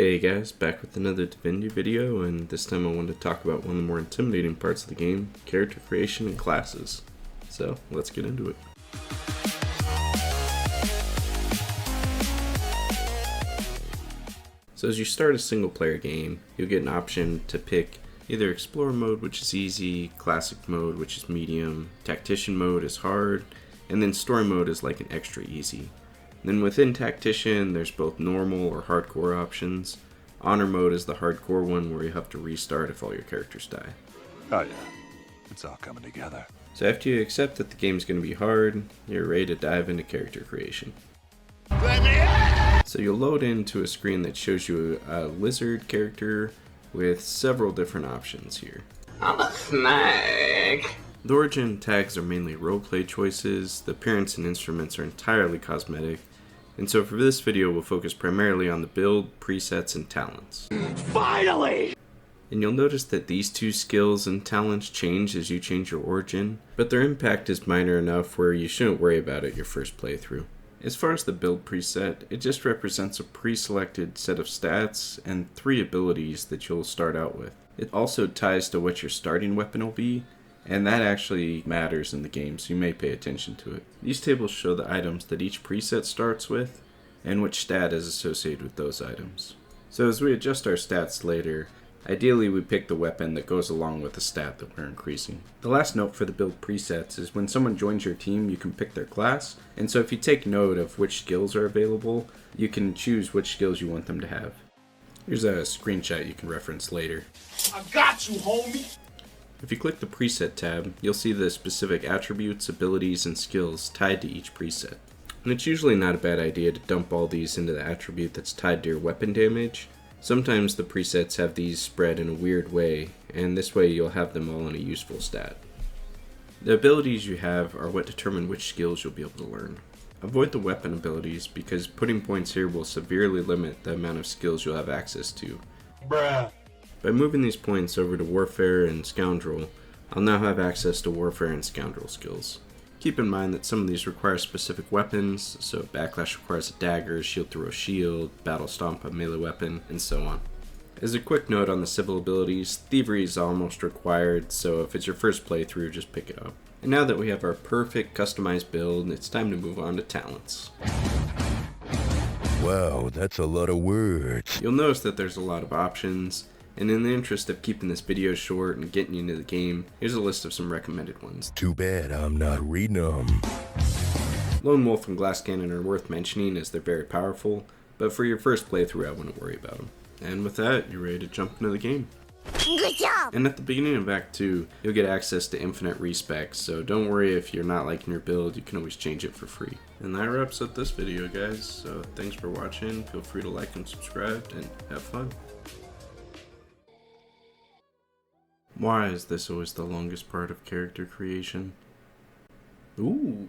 Hey guys, back with another Divinity video, and this time I wanted to talk about one of the more intimidating parts of the game, character creation and classes. So, let's get into it. So as you start a single player game, you'll get an option to pick either Explorer mode, which is easy, Classic mode, which is medium, Tactician mode is hard, and then Story mode is like an extra easy. Then within Tactician, there's both normal or hardcore options. Honor mode is the hardcore one where you have to restart if all your characters die. Oh yeah, it's all coming together. So after you accept that the game's going to be hard, you're ready to dive into character creation. So you'll load into a screen that shows you a lizard character with several different options here. I'm a snake. The origin tags are mainly roleplay choices, the appearance and instruments are entirely cosmetic, and so for this video we'll focus primarily on the build, presets, and talents. Finally! And you'll notice that these two skills and talents change as you change your origin, but their impact is minor enough where you shouldn't worry about it your first playthrough. As far as the build preset, it just represents a pre-selected set of stats and 3 abilities that you'll start out with. It also ties to what your starting weapon will be, and that actually matters in the game, so you may pay attention to it. These tables show the items that each preset starts with, and which stat is associated with those items. So as we adjust our stats later, ideally we pick the weapon that goes along with the stat that we're increasing. The last note for the build presets is when someone joins your team, you can pick their class, and so if you take note of which skills are available, you can choose which skills you want them to have. Here's a screenshot you can reference later. I got you, homie! If you click the preset tab, you'll see the specific attributes, abilities, and skills tied to each preset. And it's usually not a bad idea to dump all these into the attribute that's tied to your weapon damage. Sometimes the presets have these spread in a weird way, and this way you'll have them all in a useful stat. The abilities you have are what determine which skills you'll be able to learn. Avoid the weapon abilities because putting points here will severely limit the amount of skills you'll have access to. Bruh. By moving these points over to Warfare and Scoundrel, I'll now have access to Warfare and Scoundrel skills. Keep in mind that some of these require specific weapons, so Backlash requires a dagger, Shield throw a shield, Battle Stomp a melee weapon, and so on. As a quick note on the civil abilities, Thievery is almost required, so if it's your first playthrough, just pick it up. And now that we have our perfect customized build, it's time to move on to talents. Wow, that's a lot of words. You'll notice that there's a lot of options, and in the interest of keeping this video short and getting you into the game, here's a list of some recommended ones. Too bad I'm not reading them. Lone Wolf and Glass Cannon are worth mentioning as they're very powerful, but for your first playthrough I wouldn't worry about them. And with that, you're ready to jump into the game. Good job! And at the beginning of Act 2, you'll get access to infinite respecs, so don't worry if you're not liking your build, you can always change it for free. And that wraps up this video, guys, so thanks for watching, feel free to like and subscribe, and have fun. Why is this always the longest part of character creation? Ooh.